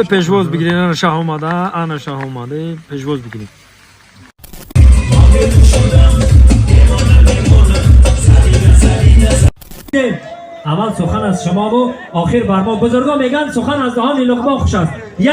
پشواز بگیرید. انا شاه اومده، انا شاه اومده، پشواز بگیرید. اول سخن از شما و آخر بر ما. بزرگا میگن سخن از دهان لقمه خوش است. یک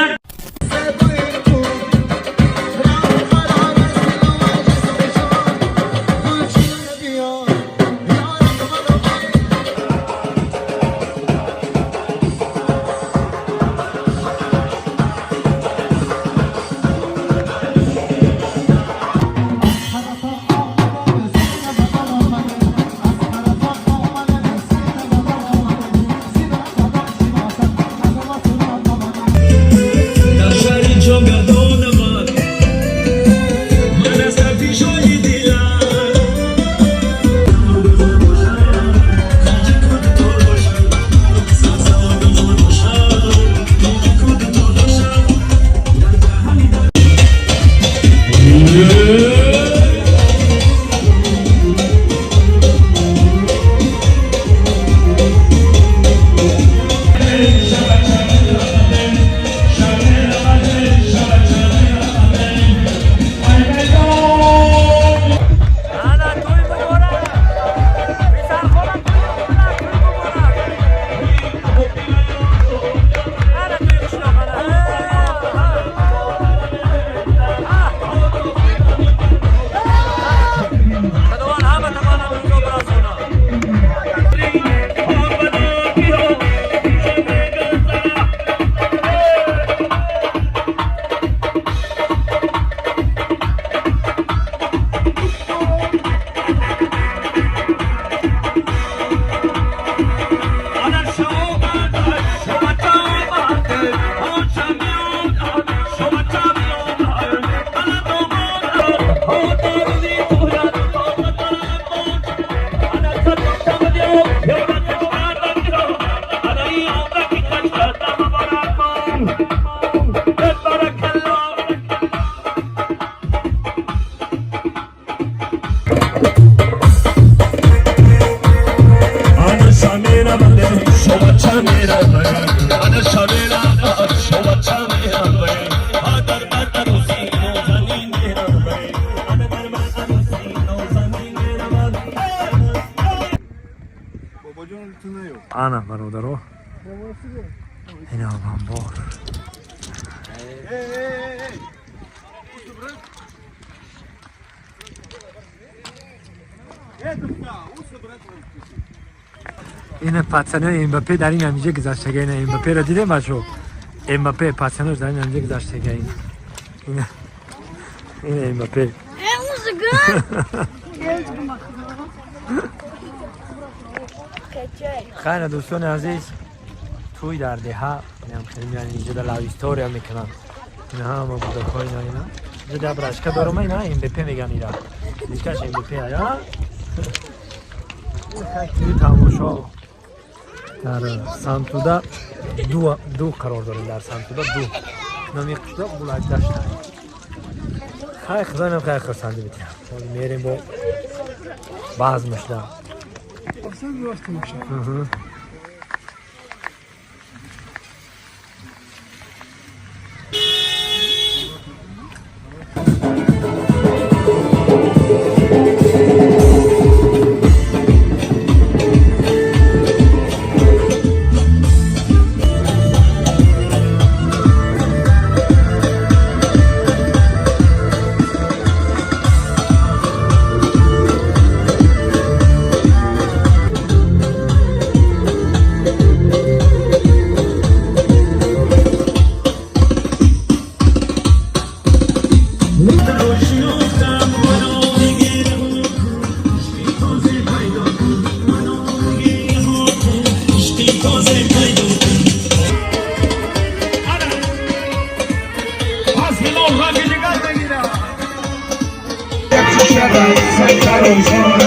انا برادرو اینا بامبار این پاتسنه امباپه در این همینجا گذاشته گه. این امباپه را دیدیم بچو؟ امباپه پاتسنه در این همینجا گذاشته گه. این امباپه خیلی دوستان عزیز، توی در دهه هم خیلی میان اینجا در لاویستوریا میکنن. این هم بودکای اینا اینجا در برشکه دارم اینا امباپه میگن اینا دیشکش امباپه آیا خیلی تماشا در سانتودا دو قرار داریم. در سانتودا دو نمی قشتا بولک داشتن. خیلی خزانم خیلی خرسنده بیتیم میریم با بعض مشده اصلا درست میشه.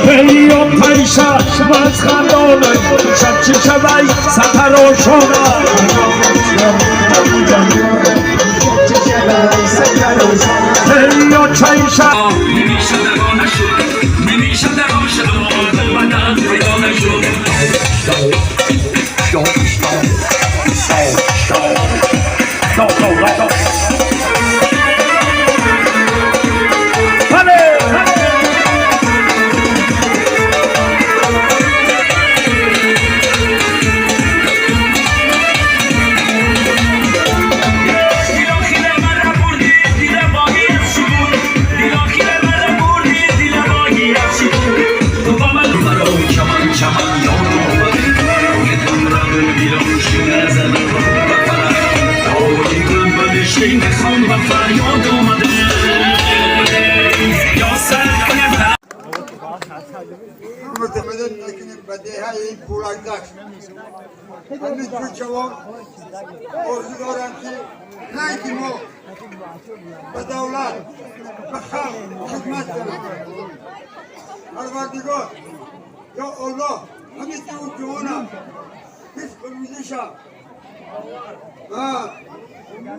پیام پریشا باز خندانه شب چه شبای سفراشانه پیام چایشا میمیشه درانه شد میمیشه درانه شد بدن پیانه شد شو شو شو شو شو همین تو جواب آرزو دارم که رنگ ما به دولت به خلق خدمت کنیم. پروردگار یا الله همین تو جوانم هیچ بروزشم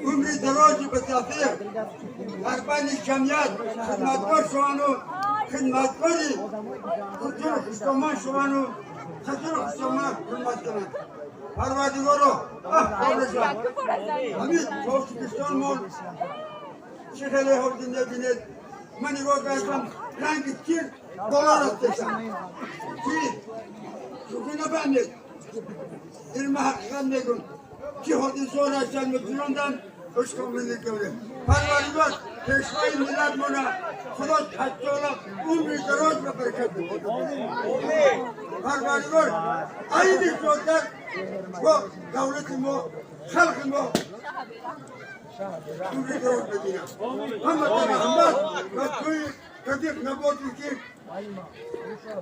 عمری درازی به تاثیر در بین جمعیت خدمتگار شوانو خدمتگاری خطور خستامان شوانو خطور خستامان خدمت کنند. پروردگارو قابلشم همین تاجیکستان مول چه خیلی حال زنده بینید. من نگاه کردم رنگ تیر بالا رفتشم تیر شوخی نفهمید. علم حقیقت میگن که حادثه را هستن مبزراندن عشق ملی کنه. پروردگار پیشوای ملت مونه خدا حجالا عمر دراز و برکت بده. پروردگار عیدی شدر با دولت ما خلق ما عمر دراز بدینم. همه تا رحمت و توی کدیق نبودی که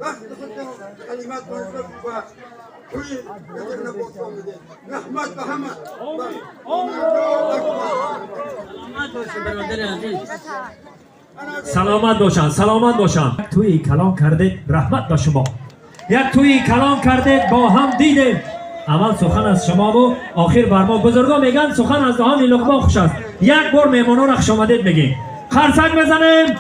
وقت خودم کلمات باشد و توی کدیق نبود آمده. رحمت به همه. سلامت باشن سلامت باشن. توی کلام کردید رحمت به شما. یک توی کلام کردید با هم دیدیم. اول سخن از شما و آخر بر ما. بزرگا میگن سخن از دهان لقمه خوش است. یک بار مهمانان را خوش آمدید بگیم. خرسک بزنیم.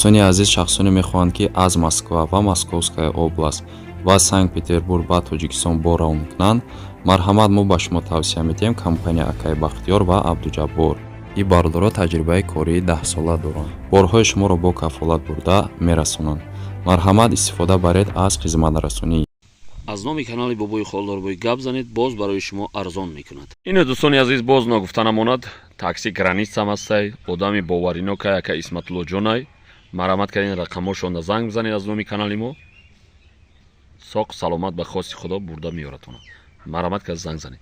дӯстони азиз, шахсоне мехоҳанд ки аз Москва ва Московская област ва Санкт-Петербург ба Тоҷикистон бора мекунанд, марҳамат, мо ба шумо тавсия медиҳем компания Акай Бахтиёр ва Абдуҷаббор. ин бардора таҷрибаи кории 10 сола доранд. борҳои шуморо бо кафолат бурда мерасонанд. марҳамат, истифода баред аз хизматрасонӣ. аз номи канали бобои холдорбои гап занед, боз барои шумо арзон мекунад. ино дӯстони азиз, боз нагуфта намонад, такси границам ҳастай, одами боваринокай ака Исматуллоҷонай. марҳамат кардин, рақамошонда занг бизанед аз номи канали мо. соқ саломат ба хости худо бурда меёратонад. марҳамат кард занг занед.